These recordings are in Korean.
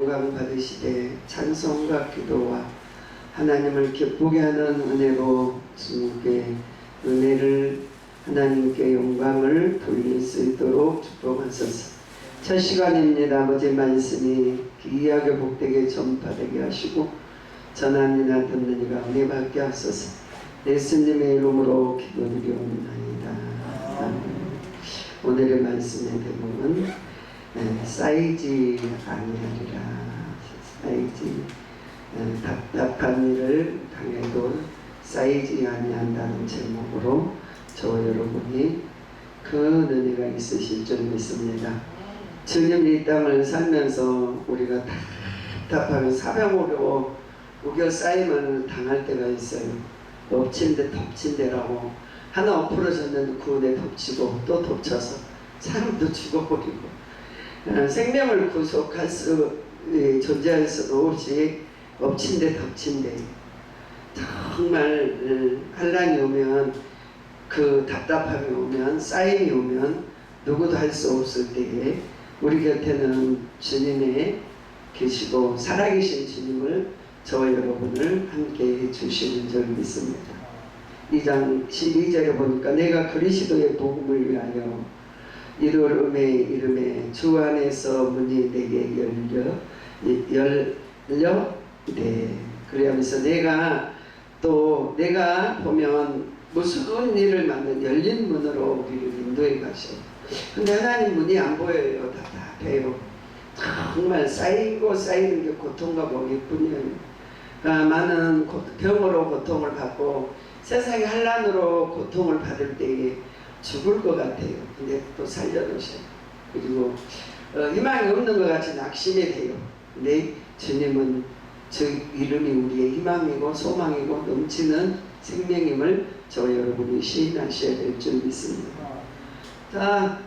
영광 받으시되 찬송과 기도와 하나님을 기쁘게 하는 은혜로 주님께 은혜를 하나님께 영광을 돌릴 수 있도록 축복하소서. 첫 시간입니다. 아버지 말씀이 귀하게 복되게 전파되게 하시고 전하는 이나 듣는 이가 은혜 받게 하소서. 예수님의 이름으로 기도드리옵나이다. 아멘. 오늘의 말씀의 대목은 쌓이지 아니하리라. 쌓이지 답답한 일을 당해도 쌓이지 아니한다는 제목으로 저와 여러분이 큰 은혜가 있으실 줄 믿습니다. 주님 이 땅을 살면서 우리가 답답하면 사병으로 우겨 쌓임을 당할 때가 있어요. 엎친 데 덮친 데라고 하나 엎어졌는데 그 대 덮치고 또 덮쳐서 사람도 죽어버리고 생명을 구속할 수 존재할 수도 없이 엎친 데 덮친 데 정말 환난이 오면 그 답답함이 오면 쌓임이 오면 누구도 할 수 없을 때에 우리 곁에는 주님의 계시고 살아계신 주님을 저와 여러분을 함께 해주시는 줄 믿습니다. 2장 12절에 보니까 내가 그리스도의 복음을 위하여 이름의 이름에 주 안에서 문이 내게 열려네. 그러면서 내가 보면 무슨 일을 만든 열린 문으로 우리를 인도해 가셔. 근데 하나님 문이 안 보여요. 답답해요. 정말 쌓이고 쌓이는 게 고통과 먹이뿐이에요. 많은 병으로 고통을 받고 세상의 환난으로 고통을 받을 때에 죽을 것 같아요. 근데 또 살려놓으셔요. 그리고 희망이 없는 것 같이 낙심이 돼요. 근데 주님은 저 이름이 우리의 희망이고 소망이고 넘치는 생명임을 저와 여러분이 시인하셔야 될 줄 믿습니다. 자,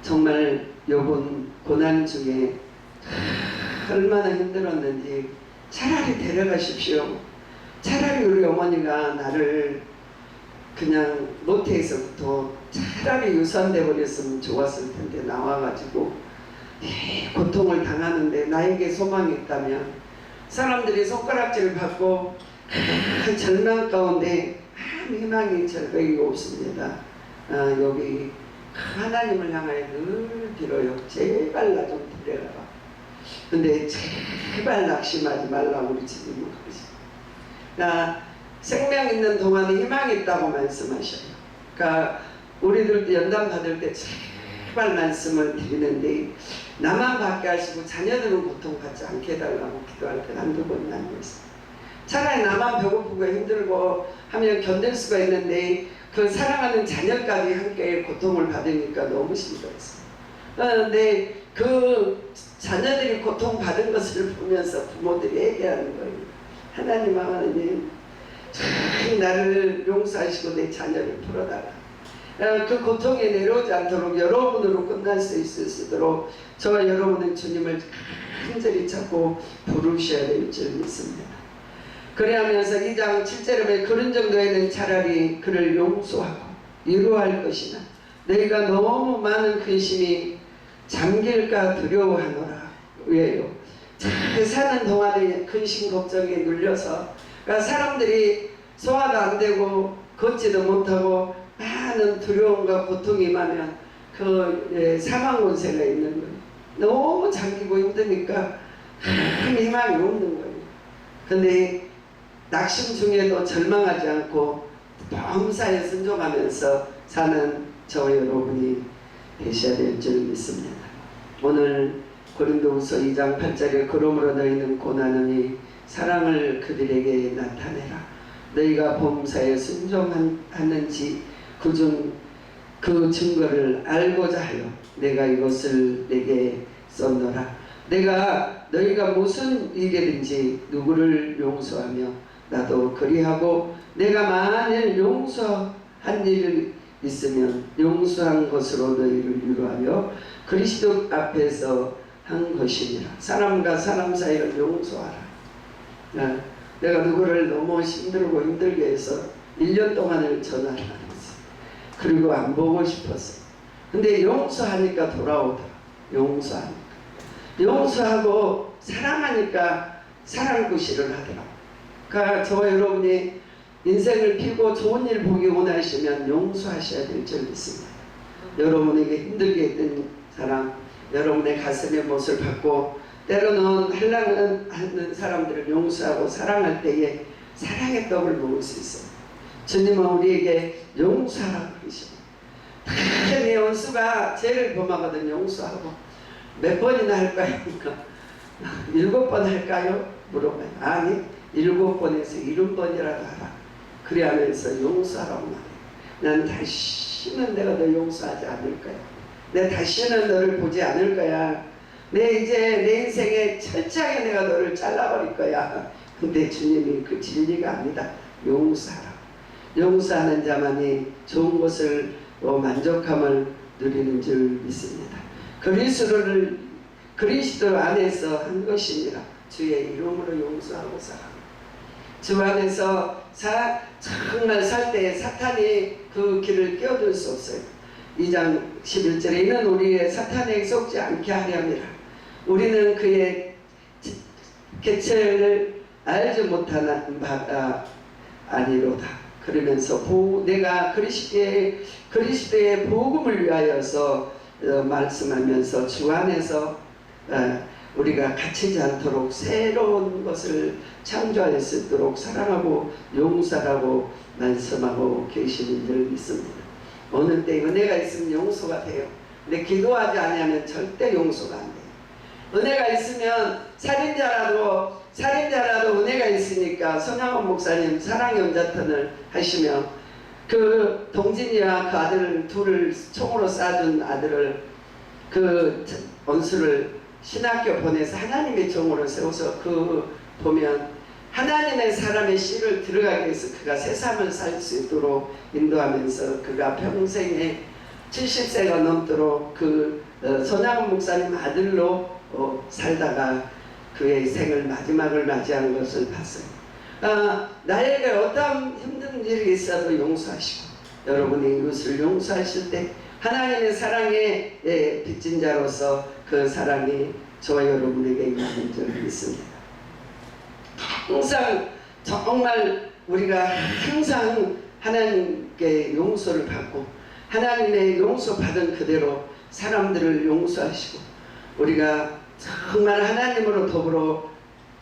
정말 요번 고난 중에 얼마나 힘들었는지 차라리 데려가십시오. 차라리 우리 어머니가 나를 그냥 모태에서부터 차라리 유산돼 버렸으면 좋았을 텐데 나와가지고 고통을 당하는데 나에게 소망이 있다면 사람들이 손가락질을 받고 절망 가운데 아무 희망이 절벽이 없습니다. 여기 하나님을 향하여 늘 빌어요. 제발 나 좀 데려가라. 근데 제발 낙심하지 말라고 우리 주님은 그러시죠. 생명 있는 동안에 희망이 있다고 말씀하셔요. 그러니까 우리들도 연단 받을 때 제발 말씀을 드리는데 나만 받게 하시고 자녀들은 고통받지 않게 해달라고 기도할 때 한두 번은 아니었어요. 차라리 나만 배고프고 힘들고 하면 견딜 수가 있는데 그 사랑하는 자녀까지 함께 고통을 받으니까 너무 힘들었어요. 그런데 그 자녀들이 고통받은 것을 보면서 부모들이 얘기하는 거예요. 하나님 나를 용서하시고 내 자녀를 풀어달라. 그 고통이 내려오지 않도록 여러분으로 끝날 수 있도록 저와 여러분은 주님을 간절히 찾고 부르셔야 될 줄 믿습니다. 그래하면서 2장 7절에 그런 정도에는 차라리 그를 용서하고 위로할 것이나 너희가 너무 많은 근심이 잠길까 두려워하노라. 왜요? 잘 사는 동안에 근심 걱정에 눌려서 그러니까 사람들이 소화도 안 되고 걷지도 못하고 많은 두려움과 고통이 임하면 그 사망 권세가 있는 거예요. 너무 잠기고 힘드니까 큰 희망이 없는 거예요. 근데 낙심 중에도 절망하지 않고 범사에 순종하면서 사는 저와 여러분이 되셔야 될 줄 믿습니다. 오늘 고린도후서 2장 8절에 그러므로 너희는 고난하니 사랑을 그들에게 나타내라. 너희가 범사에 순종하는지 그 증거를 알고자 하여 내가 이것을 내게 썼노라. 너희가 무슨 일이든지 누구를 용서하며 나도 그리하고 내가 만일 용서한 일이 있으면 용서한 것으로 너희를 위로하며 그리스도 앞에서 한 것이니라. 사람과 사람 사이를 용서하라. 내가 누구를 너무 힘들고 힘들게 해서 1년 동안을 전화를 안 했어. 그리고 안 보고 싶었어. 근데 용서하니까 돌아오더라. 용서하니까. 용서하고 사랑하니까 사랑구실을 하더라. 그러니까 저와 여러분이 인생을 피고 좋은 일 보기 원하시면 용서하셔야 될 줄 믿습니다. 여러분에게 힘들게 했던 사람, 여러분의 가슴의 못을 받고 때로는 한량하는 사람들을 용서하고 사랑할 때에 사랑의 떡을 먹을 수 있어요. 주님은 우리에게 용서하라고 그러시고, 내 원수가 죄를 범하거든 용서하고 몇 번이나 할까요? 7번 할까요? 물어봐요. 아니 7번에서 70번이라도 하라. 그래 하면서 용서하라고 말해요. 난 다시는 내가 너 용서하지 않을 거야. 내 다시는 너를 보지 않을 거야. 내 인생에 철저하게 내가 너를 잘라버릴 거야. 근데 주님이 그 진리가 아니다. 용서하라. 용서하는 자만이 좋은 것을 만족함을 누리는 줄 믿습니다. 그리스도 안에서 한 것이니라. 주의 이름으로 용서하고 살아. 주 안에서 정말 살 때 사탄이 그 길을 끼어들 수 없어요. 2장 11절에 이는 우리의 사탄에게 속지 않게 하려니라. 우리는 그의 개체를 알지 못하는 바가 아니로다. 그러면서 내가 그리스도의 복음을 위하여서 말씀하면서 주 안에서 우리가 갇히지 않도록 새로운 것을 창조할 수 있도록 사랑하고 용서하고 말씀하고 계시는 줄 믿습니다. 어느 때 은혜가 있으면 용서가 돼요. 근데 기도하지 않으면 절대 용서가 안 돼요. 은혜가 있으면 살인자라도 은혜가 있으니까 손양원 목사님 사랑의 연자턴을 하시며 그 동진이와 그 아들 둘을 총으로 쏴준 아들을 그 원수를 신학교 보내서 하나님의 종으로 세워서 보면 하나님의 사람의 씨를 들어가기 위해서 그가 새삼을 살 수 있도록 인도하면서 그가 평생에 70세가 넘도록 손양원 목사님 아들로 살다가 그의 생을 마지막을 맞이하는 것을 봤어요. 나에게 어떤 힘든 일이 있어도 용서하시고 여러분이 이것을 용서하실 때 하나님의 사랑의 빚진 자로서 그 사랑이 저와 여러분에게 임하는 줄 믿습니다. 항상 정말 우리가 항상 하나님께 용서를 받고 하나님의 용서받은 그대로 사람들을 용서하시고 우리가 정말 하나님으로 더불어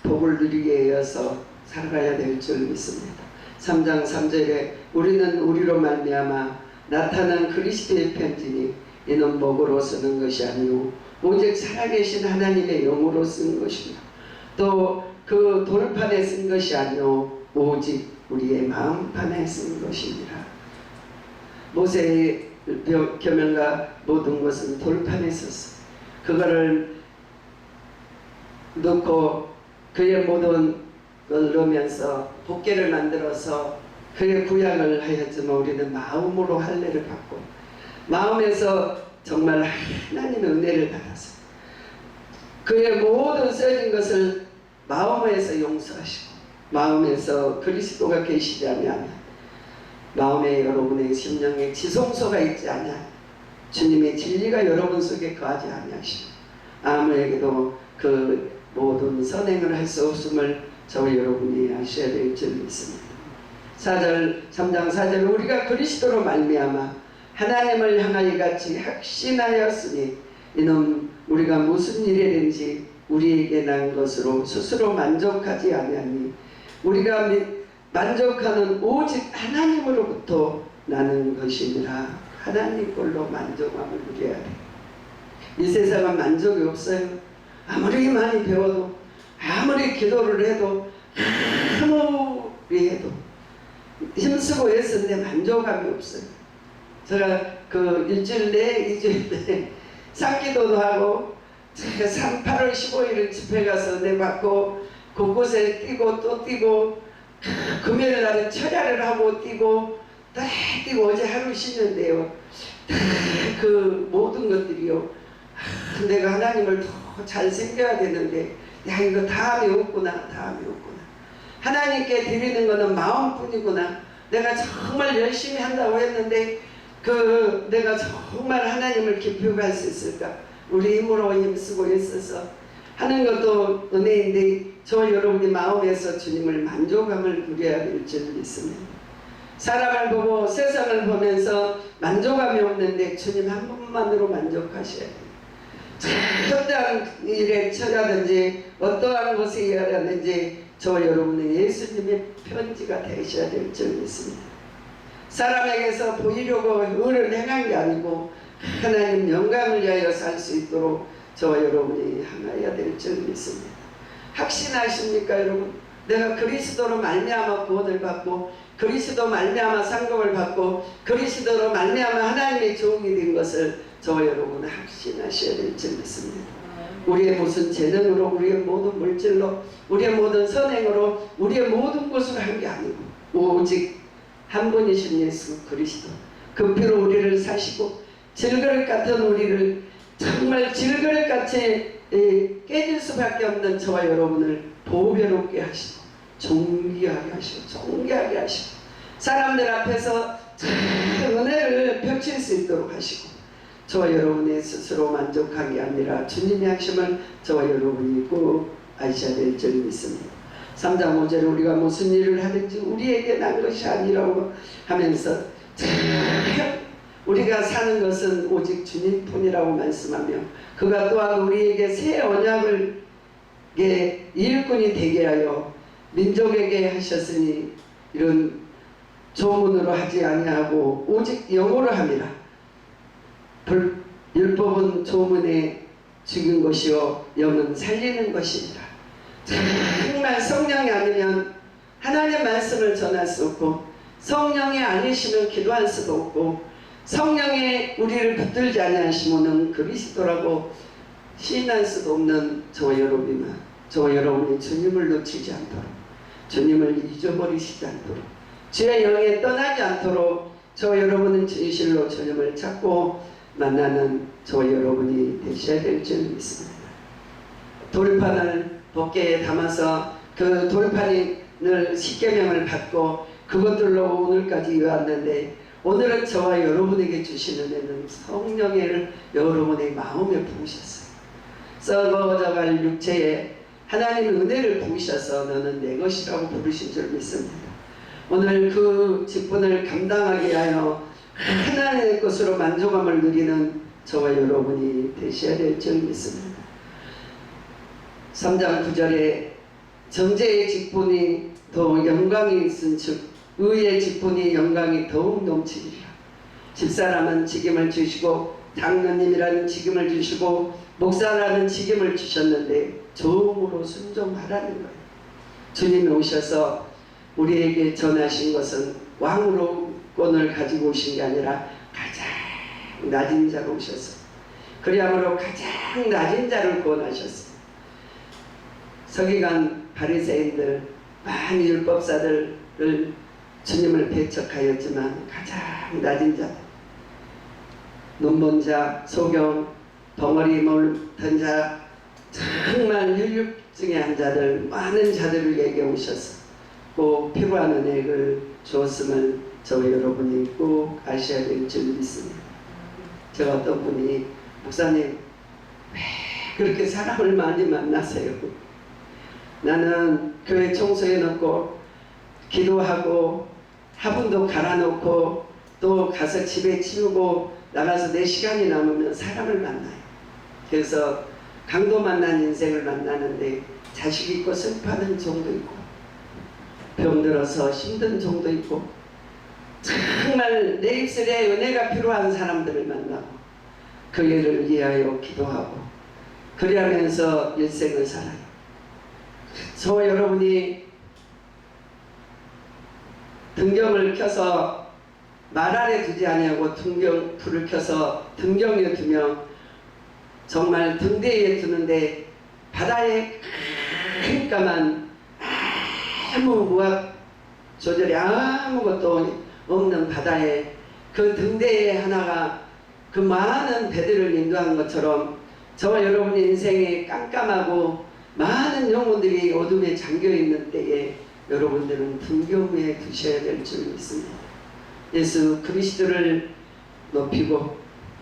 복을 누리게 하여서 살아가야 될 줄 믿습니다. 3장 3절에 우리는 우리로 말미암아 나타난 그리스도의 편지니 이는 목으로 쓰는 것이 아니오 오직 살아계신 하나님의 영으로 쓴 것이며 또 그 돌판에 쓴 것이 아니오 오직 우리의 마음판에 쓴 것이니라. 모세의 계명과 모든 것은 돌판에 썼어. 그거를 넣고 그의 모든 걸 넣으면서 복개를 만들어서 그의 구약을 하였지만 우리는 마음으로 할례를 받고 마음에서 정말 하나님의 은혜를 받아서 그의 모든 써진 것을 마음에서 용서하시고 마음에서 그리스도가 계시지 않으면 마음에 여러분의 심령에 지성소가 있지 않으면 주님의 진리가 여러분 속에 거하지 아니하시고 아무에게도 그 모든 선행을 할 수 없음을 저와 여러분이 아셔야 될 줄 믿습니다. 3장 4절 우리가 그리스도로 말미암아 하나님을 향하여 같이 확신하였으니 이는 우리가 무슨 일이든지 우리에게 난 것으로 스스로 만족하지 아니하니 우리가 만족하는 오직 하나님으로부터 나는 것이니라. 하나님 꼴로 만족함을 누려야 돼. 이 세상은 만족이 없어요. 아무리 많이 배워도 아무리 기도를 해도 아무리 해도 힘쓰고 애쓰는데 만족감이 없어요. 제가 그 일주일 내 2주일 내 산기도도 하고 8월 15일 집회 가서 내받고 곳곳에 뛰고 또 뛰고 금요일 날은 철야를 하고 뛰고 다 뛰고 어제 하루 쉬는데요. 그 모든 것들이요. 내가 하나님을 더 잘 생겨야 되는데 야 이거 다음에 없구나. 하나님께 드리는 거는 마음뿐이구나. 내가 정말 열심히 한다고 했는데 내가 정말 하나님을 기쁘게 할 수 있을까? 우리 힘으로 힘쓰고 있어서 하는 것도 은혜인데 저 여러분이 마음에서 주님을 만족함을 누려야 될 줄 믿습니다. 사람을 보고 세상을 보면서 만족함이 없는데 주님 한 분만으로 만족하셔야 돼요. 어떠한 일에 처하든지 어떠한 곳에 일하든지 저 여러분은 예수님의 편지가 되셔야 될 줄 믿습니다. 사람에게서 보이려고 의를 행한 게 아니고 하나님 영광을 위하여 살 수 있도록 저와 여러분이 향하여야 될 줄 믿습니다. 확신하십니까 여러분? 내가 그리스도로 말미암아 구원을 받고 그리스도 말미암아 상급을 받고 그리스도로 말미암아 하나님의 종이 된 것을 저와 여러분은 확신하셔야 될 줄 믿습니다. 우리의 무슨 재능으로 우리의 모든 물질로 우리의 모든 선행으로 우리의 모든 것을 한 게 아니고 오직 한 분이신 예수 그리스도 그 피로 우리를 사시고 질그릇 같은 우리를 정말 질그릇같이 깨질 수밖에 없는 저와 여러분을 보배롭게 하시고 존귀하게 하시고 존귀하게 하시고 사람들 앞에서 은혜를 펼칠 수 있도록 하시고 저와 여러분의 스스로 만족한 게 아니라 주님의 하심을 저와 여러분이 꼭 아셔야 될 줄 믿습니다. 3장 5절에 우리가 무슨 일을 하든지 우리에게 난 것이 아니라고 하면서 우리가 사는 것은 오직 주님뿐이라고 말씀하며 그가 또한 우리에게 새 언약을 일꾼이 되게 하여 민족에게 하셨으니 이런 조문으로 하지 아니하고 오직 영으로 함이라. 율법은 조문에 죽인 것이요 영은 살리는 것이니라. 정말 성령이 아니면 하나님의 말씀을 전할 수 없고 성령이 아니시면 기도할 수도 없고 성령이 우리를 붙들지 아니하시면은 그리스도라고 시인할 수도 없는 저와 여러분이나 저와 여러분이 주님을 놓치지 않도록 주님을 잊어버리시지 않도록 주의 영에 떠나지 않도록 저와 여러분은 진실로 주님을 찾고 만나는 저와 여러분이 되셔야 될 줄 믿습니다. 돌판을 법궤에 담아서 그 돌판을 십계명을 받고 그것들로 오늘까지 왔는데 오늘은 저와 여러분에게 주시는 은혜는 성령을 여러분의 마음에 부으셨어요. 썩어져갈 육체에 하나님의 은혜를 부으셔서 너는 내 것이라고 부르신 줄 믿습니다. 오늘 그 직분을 감당하게 하여 하나님의 것으로 만족함을 누리는 저와 여러분이 되셔야 될 줄 믿습니다. 3장 9절에 정죄의 직분이 더 영광이 있은 즉 의의 직분이 영광이 더욱 넘치리라. 집사람은 직임을 주시고 장로님이라는 직임을 주시고 목사라는 직임을 주셨는데 조음으로 순종하라는 거예요. 주님이 오셔서 우리에게 전하신 것은 왕으로권을 가지고 오신 게 아니라 가장 낮은 자로 오셔서 그리함으로 가장 낮은 자를 구원하셨어요. 서기관 바리새인들 많은 율법사들을 주님을 배척하였지만 가장 낮은 자들 눈먼 자, 소경, 덩어리 몰던 자 정말 혈육증의 한 자들 많은 자들에게 오셔서 꼭 필요한 은혜를 주었음을 저와 여러분이 꼭 아셔야 될 줄 믿습니다. 제가 어떤 분이 목사님 왜 그렇게 사람을 많이 만나세요? 나는 교회 청소해 놓고 기도하고 화분도 갈아놓고 또 가서 집에 치우고 나가서 내 시간이 남으면 사람을 만나요. 그래서 강도 만난 인생을 만나는데 자식 있고 슬퍼하는 종도 있고 병들어서 힘든 종도 있고 정말 내 입술에 은혜가 필요한 사람들을 만나고 그 일을 위하여 기도하고 그리하면서 일생을 살아요. 저와 여러분이 등경을 켜서 말 아래 두지 아니하고 불을 켜서 등경에 두면 정말 등대에 두는데 바다에 깜깜한 아무 무학 조절이 아무것도 없는 바다에 그 등대에 하나가 그 많은 배들을 인도한 것처럼 저와 여러분의 인생에 깜깜하고 많은 영혼들이 어둠에 잠겨있는 때에 여러분들은 등경에 두셔야 될 줄 믿습니다. 예수 그리스도를 높이고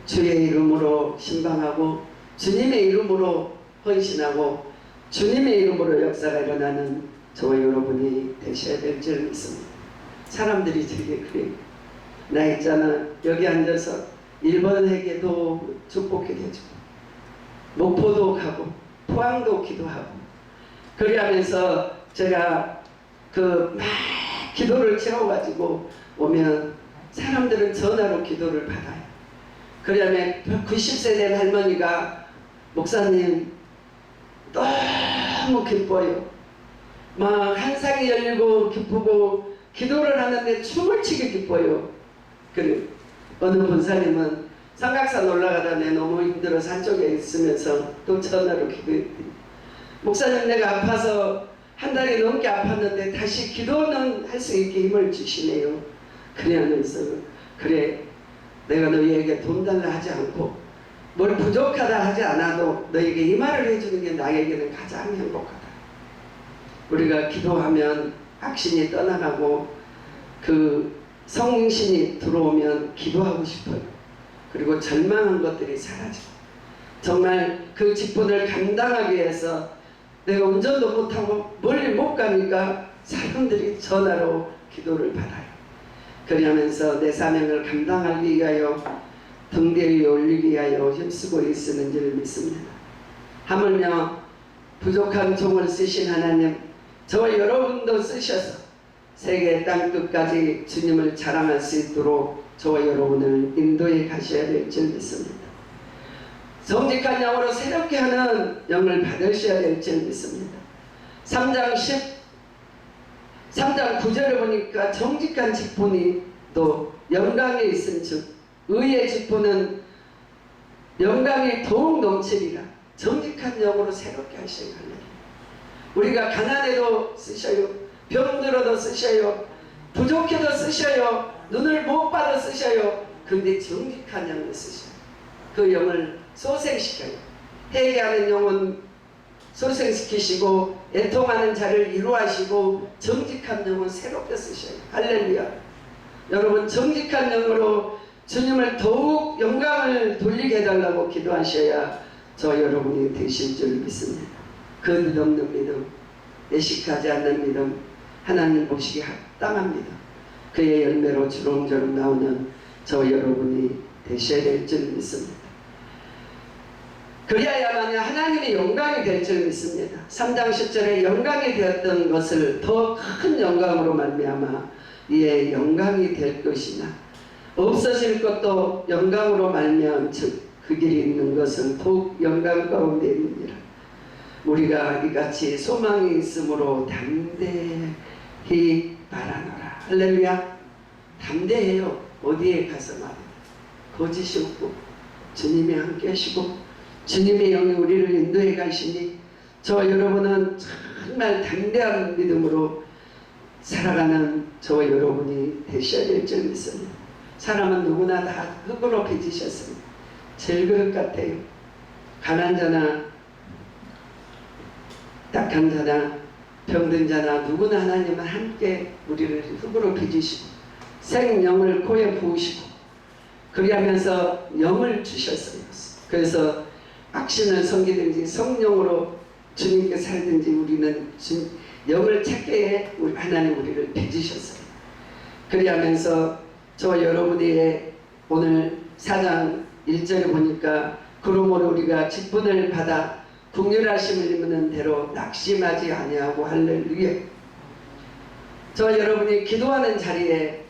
주의 이름으로 신방하고 주님의 이름으로 헌신하고 주님의 이름으로 역사가 일어나는 저와 여러분이 되셔야 될 줄 믿습니다. 사람들이 되게 그래요. 나 있잖아 여기 앉아서 일본 회계도 축복해 해주고 목포도 가고 포항도 기도하고 그러면서 제가 막 기도를 채워가지고 오면 사람들은 전화로 기도를 받아요. 그러면 90세 된 할머니가 목사님 너무 기뻐요. 막 한상이 열리고 기쁘고 기도를 하는데 춤을 추게 기뻐요. 그래. 어느 본사님은 삼각산 올라가다 내 너무 힘들어 산쪽에 있으면서 또 전화로 기도했더니 목사님 내가 아파서 한 달이 넘게 아팠는데 다시 기도는 할 수 있게 힘을 주시네요. 그러면서 그래 내가 너희에게 돈 달라 하지 않고 뭘 부족하다 하지 않아도 너에게 이 말을 해주는 게 나에게는 가장 행복하다. 우리가 기도하면 악신이 떠나가고 그 성신이 들어오면 기도하고 싶어요. 그리고 절망한 것들이 사라지고 정말 그 직분을 감당하기 위해서 내가 운전도 못하고 멀리 못 가니까 사람들이 전화로 기도를 받아요. 그러면서 내 사명을 감당하기 위하여 등대 위에 올리기 위하여 힘쓰고 있는 줄 믿습니다. 하물며 부족한 종을 쓰신 하나님 저와 여러분도 쓰셔서 세계 땅끝까지 주님을 자랑할 수 있도록 저와 여러분을 인도해 가셔야 될 줄 믿습니다. 정직한 영으로 새롭게 하는 영을 받으셔야 될 줄 믿습니다. 3장 9절에 보니까 정직한 직분이 또 영광에 있은즉 의의 직분은 영광이 더욱 넘치리라. 정직한 영으로 새롭게 하셔야 합니다. 우리가 가난해도 쓰셔요. 병들어도 쓰셔요. 부족해도 쓰셔요. 눈을 못 봐도 쓰셔요. 근데 정직한 영을 쓰셔요. 그 영을 소생시켜요. 회개하는 영은 소생시키시고 애통하는 자를 위로하시고 정직한 영은 새롭게 쓰셔요. 할렐루야. 여러분 정직한 영으로 주님을 더욱 영광을 돌리게 해달라고 기도하셔야 저 여러분이 되실 줄 믿습니다. 거듭없는 믿음, 내식하지 않는 믿음, 하나님 보시기에 합당한 믿음, 그의 열매로 주렁주렁 나오는 저 여러분이 되셔야 될 줄 믿습니다. 그리하야만 하나님의 영광이 될 줄 믿습니다. 3장 10절에 영광이 되었던 것을 더 큰 영광으로 말미암아 이에 영광이 될 것이나 없어질 것도 영광으로 말미암 즉 그 길이 있는 것은 더욱 영광 가운데 있느니라. 우리가 이같이 소망이 있으므로 담대히 말하노라. 할렐루야. 담대해요. 어디에 가서 말해요. 거짓이 없고 주님이 함께 하시고 주님의 영이 우리를 인도해 가시니 저와 여러분은 정말 담대한 믿음으로 살아가는 저와 여러분이 되셔야 될 줄 믿습니다. 사람은 누구나 다 흙으로 빚으셨습니다. 질그릇 같아요. 가난 자나 딱한 자나 병든 자나 누구나 하나님은 함께 우리를 흙으로 빚으시고 생명을 코에 부으시고 그리하면서 영을 주셨어요. 그래서 악신을 섬기든지 성령으로 주님께 살든지 우리는 영을 찾게 해 하나님 우리를 빚으셨어요. 그리하면서 저와 여러분의 오늘 4장 1절에 보니까 그러므로 우리가 직분을 받아 국률하심을 입는 대로 낙심하지 아니하고 할렐루야. 저와 여러분이 기도하는 자리에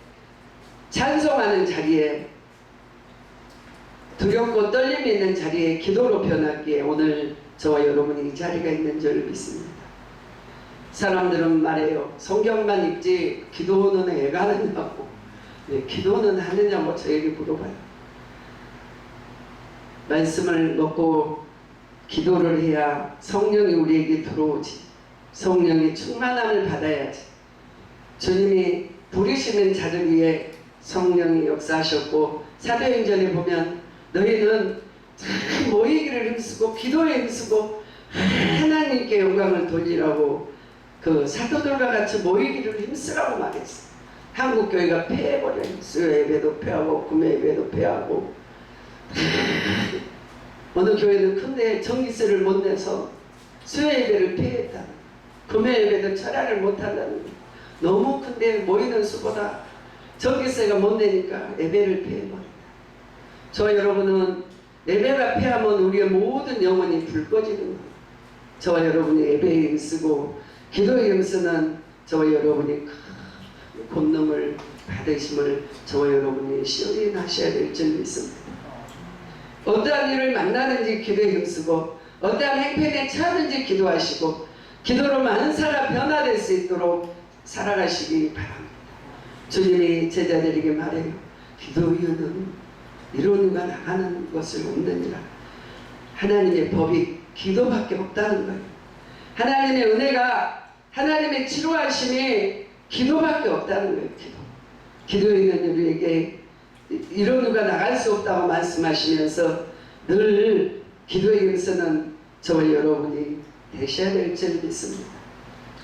찬송하는 자리에 두렵고 떨림이 있는 자리에 기도로 변하기에 오늘 저와 여러분이 이 자리가 있는 줄 믿습니다. 사람들은 말해요. 성경만 읽지 기도는 애가 하느냐고. 네, 기도는 하느냐고 저에게 물어봐요. 말씀을 먹고 기도를 해야 성령이 우리에게 들어오지. 성령의 충만함을 받아야지. 주님이 부르시는 자들 위해 성령이 역사하셨고 사도행전에 보면 너희는 참 모이기를 힘쓰고 기도에 힘쓰고 하나님께 영광을 돌리라고 그 사도들과 같이 모이기를 힘쓰라고 말했어. 한국교회가 패해버려요. 수요 예배도 패하고 금요 예배도 패하고 어느 교회는 큰데 전기세를 못 내서 수요 예배를 폐했다. 금요 예배도 철야를 못 한다는 거예요. 너무 큰데 모이는 수보다 전기세가 못 내니까 예배를 폐해버린다. 저 여러분은 예배가 폐하면 우리의 모든 영혼이 불 꺼지는 거예요. 저와 여러분이 예배에 힘쓰고 기도에 힘쓰는 저와 여러분이 큰 권능을 받으심을 저와 여러분이 시원히 하셔야 될 줄 믿습니다. 어떠한 일을 만나든지 기도에 힘쓰고 어떠한 행편에 처하든지 기도하시고 기도로 많은 사람 변화될 수 있도록 살아가시기 바랍니다. 주님이 제자들에게 말해요. 기도 이유는 이루어가 나가는 것을 없느니라. 하나님의 법이 기도밖에 없다는 거예요. 하나님의 은혜가 하나님의 치료하심이 기도밖에 없다는 거예요. 기도에 있는 우리에게 이루어가 나갈 수 없다고 말씀하시면서 늘 기도에 힘쓰는 저와 여러분이 되셔야 될 줄 믿습니다.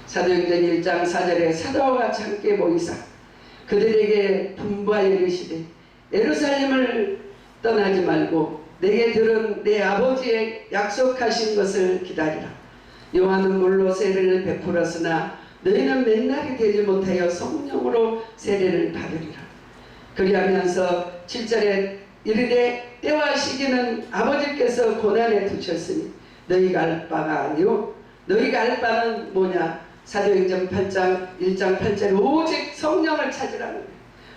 사도행전 1장 4절에 사도와 같이 함께 모이사 그들에게 분부하여 이르시되 예루살렘을 떠나지 말고 내게 들은 내 아버지의 약속하신 것을 기다리라. 요한은 물로 세례를 베풀었으나 너희는 맨날이 되지 못하여 성령으로 세례를 받으리라. 그리하면서 7절에 이르되 때와 시기는 아버지께서 고난에 두셨으니 너희가 알 바가 아니오. 너희가 알 바는 뭐냐? 사도행전 8장 1장 8절 오직 성령을 찾으라는 거예요.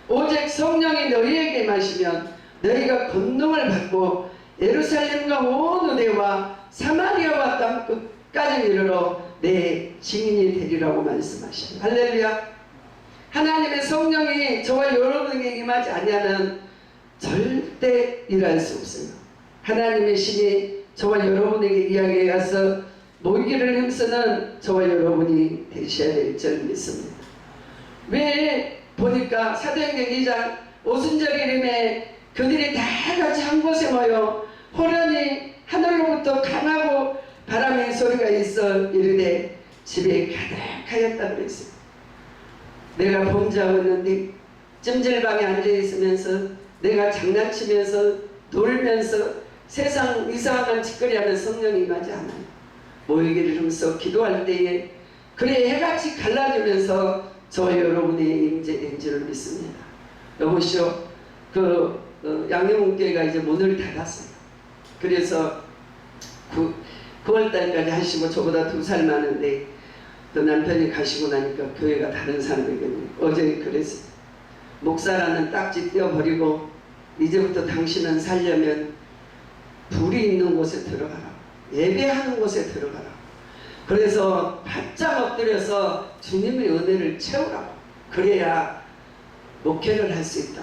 오직 성령이 너희에게 마시면 너희가 권능을 받고 예루살렘과 온 유대와 사마리아와 땅 끝까지 이르러 내 증인이 되리라고 말씀하시는 할렐루야. 하나님의 성령이 저와 여러분에게 임하지 않으면 절대 일할 수 없어요. 하나님의 신이 저와 여러분에게 이야기해 가서 모이기를 힘쓰는 저와 여러분이 되셔야 될 줄 믿습니다. 왜 보니까 사도행전 2장 오순절 이름에 그들이 다 같이 한 곳에 모여 호련히 하늘로부터 강하고 바람의 소리가 있어 이르되 집에 가득하였다 그랬어요. 내가 범죄하고 있는데 찜질방에 앉아있으면서 내가 장난치면서 놀면서 세상 이상한 짓거리하면서 성령이 임하지 않아요. 모이기를 힘써 기도할 때에 그래 해같이 갈라지면서 저와 여러분의 임재인 줄을 믿습니다. 여보시오, 양념교회가 이제 문을 닫았어요. 그래서 9월달까지 하시고 저보다 2살 많은데 또 남편이 가시고 나니까 교회가 다른 사람에게는 어제 그랬어요. 목사라는 딱지 떼어버리고 이제부터 당신은 살려면 불이 있는 곳에 들어가라. 예배하는 곳에 들어가라. 그래서 바짝 엎드려서 주님의 은혜를 채우라. 그래야 목회를 할 수 있다.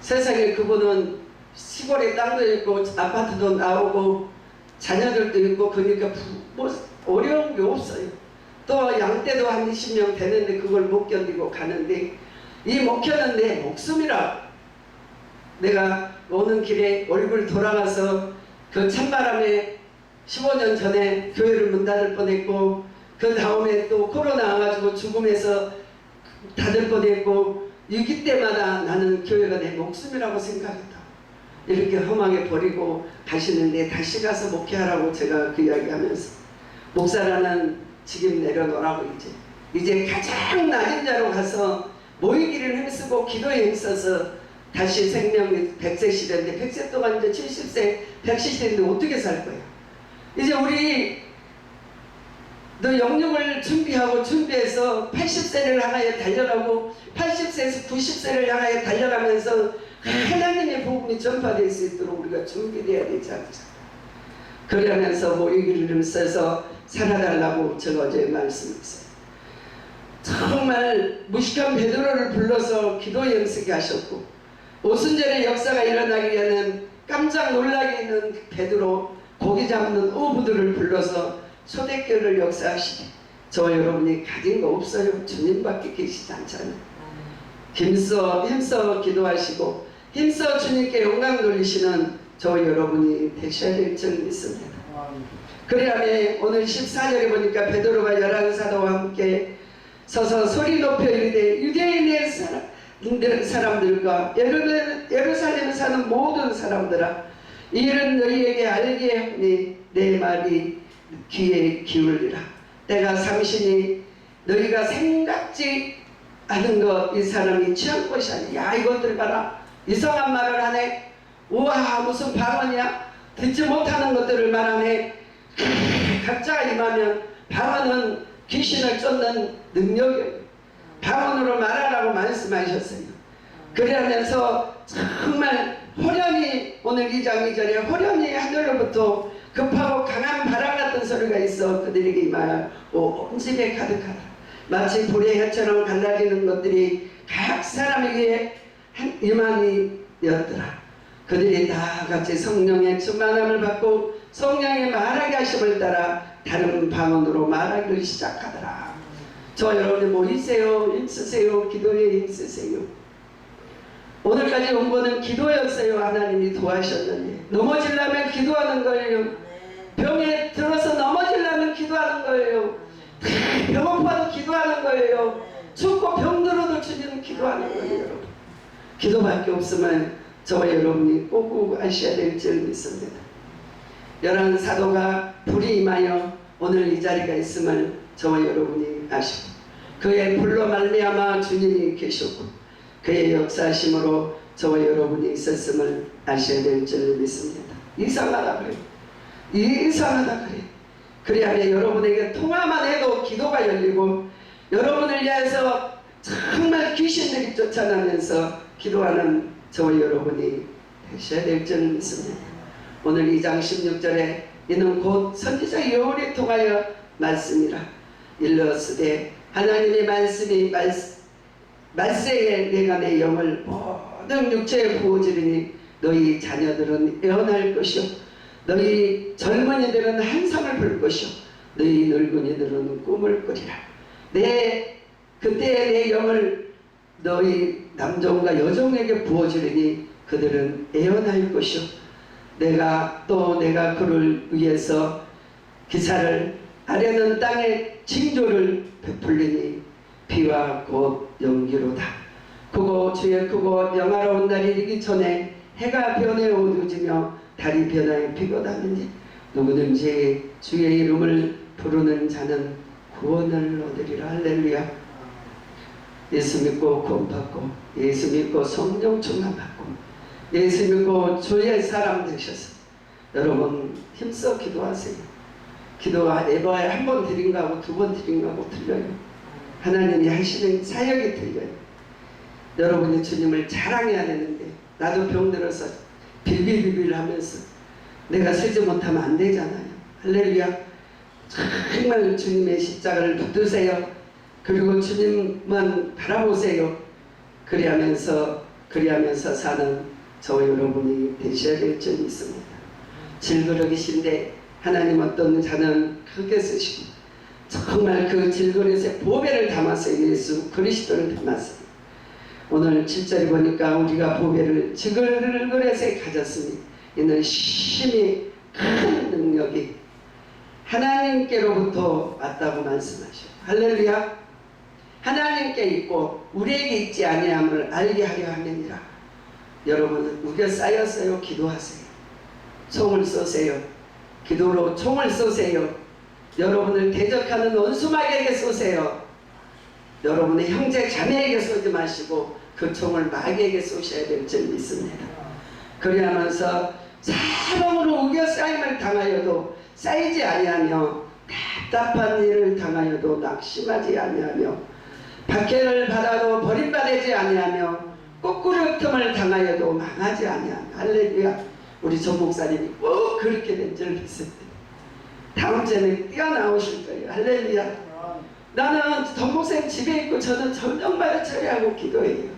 세상에 그분은 시골에 땅도 있고 아파트도 나오고 자녀들도 있고 그러니까 뭐 어려운 게 없어요. 또 양떼도 한 20명 되는데 그걸 못 견디고 가는데 이 목회는 내 목숨이라. 내가 오는 길에 얼굴 돌아가서 그 찬바람에 15년 전에 교회를 문 닫을 뻔했고 그 다음에 또 코로나 와가지고 죽음에서 닫을 뻔했고 위기 때마다 나는 교회가 내 목숨이라고 생각했다. 이렇게 험하게 버리고 가시는데 다시 가서 목회하라고 제가 그 이야기하면서 목사라는 직임 내려놓으라고 이제 가장 낮은 자로 가서 모이기를 힘쓰고 기도에 힘써서 다시 생명이 100세 시대인데 100세 동안 이제 70세 100시대인데 어떻게 살 거야. 이제 우리 너 영육을 준비해서 80세를 향하여 달려가고 80세에서 90세를 향하여 달려가면서 하나님의 복음이 전파될 수 있도록 우리가 준비되어야 되지 않습니까? 그러면서 모이기를 힘써서 살아달라고 제가 어제 말씀했어요. 정말 무식한 베드로를 불러서 기도 연습게 하셨고 오순절의 역사가 일어나기 위해는 깜짝 놀라게 있는 베드로 고기 잡는 어부들을 불러서 초대교회를 역사하시니 저와 여러분이 가진 거 없어요. 주님밖에 계시지 않잖아요. 힘써 기도하시고 힘써 주님께 영광 돌리시는 저와 여러분이 되셔야 될 줄 믿습니다. 그래야만 오늘 14절에 보니까 베드로가 11사도와 함께 서서 소리 높여 이르되 유대인의 사람들과 예루살렘에 사는 모든 사람들아 이 일은 너희에게 알게 하니 내 말이 귀에 기울리라. 내가 삼신이 너희가 생각지 않은 것 이 사람이 취한 것이 아니야. 야, 이것들 봐라. 이상한 말을 하네. 우와, 무슨 방언이야. 듣지 못하는 것들을 말하네. 각자가 임하면 방언은 귀신을 쫓는 능력이에요. 방언으로 말하라고 말씀하셨어요. 그러면서 정말 호련히 오늘 2장 2절에 호련히 하늘로부터 급하고 강한 바람 같은 소리가 있어 그들에게 임하여 온 집에 가득하라. 마치 불의 혀처럼 갈라지는 것들이 각 사람에게 임함이었더라. 그들이 다 같이 성령의 충만함을 받고 성령의 말하게 하심을 따라 다른 방언으로 말하기를 시작하더라. 저 여러분이 뭐 힘쓰세요. 기도에 힘쓰세요. 오늘까지 온 거는 기도였어요. 하나님이 도와주셨는데 넘어지려면 기도하는 거예요. 병에 들어서 넘어지려면 기도하는 거예요. 배고파도 기도하는 거예요. 춥고 병들어도 주님은 기도하는 거예요. 기도밖에 없으면 저와 여러분이 꼭 아셔야 될 줄 믿습니다. 열한 사도가 불이 임하여 오늘 이 자리가 있음을 저와 여러분이 아시고 그의 불로 말미암아 주님이 계셨고 그의 역사하심으로 저와 여러분이 있었음을 아셔야 될 줄 믿습니다. 이상하다 그래요. 이상하다 그래요. 그래야 여러분에게 통화만 해도 기도가 열리고 여러분을 위해서 정말 귀신들이 쫓아나면서 기도하는 저와 여러분이 되셔야 될 줄 믿습니다. 오늘 2장 16절에 이는 곧 선지자 요엘이 통하여 말씀이라. 일러스되 하나님의 말씀이 말세에 내가 내 영을 모든 육체에 부어주리니 너희 자녀들은 애원할 것이요 너희 젊은이들은 한상을 불 것이요 너희 늙은이들은 꿈을 꾸리라. 그때 내 영을 너희 남종과 여종에게 부어주리니 그들은 애원할 것이요 내가 그를 위해서 기사를 아뢰는 땅에 징조를 베풀리니 비와 곧 연기로다. 크고 주의 크고 영화로운 날이 이르기 전에 해가 변해 어두워지며 달이 변하여 비가 나느니 누구든지 주의 이름을 부르는 자는 구원을 얻으리라. 할렐루야. 예수 믿고 구원받고 예수 믿고 성령 충만받고 예수 믿고 주의 사람 되셔서 여러분 힘써 기도하세요. 기도가 에바에 한 번 드린 거하고 두 번 드린 거하고 틀려요. 하나님이 하시는 사역이 틀려요. 여러분이 주님을 자랑해야 되는데 나도 병들어서 빌빌빌빌 하면서 내가 쓰지 못하면 안 되잖아요. 할렐루야. 정말 주님의 십자가를 붙드세요. 그리고 주님만 바라보세요. 그리하면서 사는 저와 여러분이 되셔야 될 줄 믿습니다. 질그릇이신데 하나님 어떤 자는 크게 쓰시고 정말 그 질그릇에 보배를 담았어요. 예수 그리스도를 담았어요. 오늘 7절에 보니까 우리가 보배를 질그릇에 가졌으니 이는 심히 큰 능력이 하나님께로부터 왔다고 말씀하셔요. 할렐루야. 하나님께 있고 우리에게 있지 아니함을 알게 하려 함이니라. 여러분은 우겨 쌓였어요. 기도하세요. 총을 쏘세요. 기도로 총을 쏘세요. 여러분을 대적하는 원수마귀에게 쏘세요. 여러분의 형제 자매에게 쏘지 마시고 그 총을 마귀에게 쏘셔야 될 줄 믿습니다. 그리하면서 사방으로 우겨 쌓임을 당하여도 쌓이지 아니하며 답답한 일을 당하여도 낙심하지 아니하며 박해를 받아도 버림받지 아니하며 거꾸로 틈을 당하여도 망하지 아니하며 할렐루야. 우리 전 목사님이 꼭 그렇게 된 줄 믿습니다. 다음 주에는 뛰어나오실 거예요. 할렐루야. 나는 전 목사님 집에 있고 저는 저녁마다 처리하고 기도해요.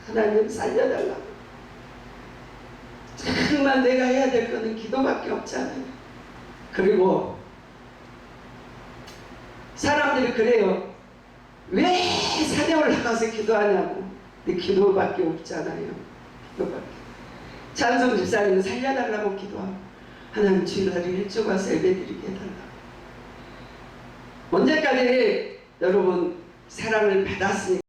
하나님 살려달라고. 정말 내가 해야 될 거는 기도밖에 없잖아요. 그리고 사람들이 그래요. 왜 산에 올라가서 기도하냐고. 근데 기도밖에 없잖아요. 기도밖에. 찬성 집사님은 살려달라고 기도하고 하나님 주일날 일찍 와서 예배드리게 해달라고. 언제까지 여러분 사랑을 받았으니까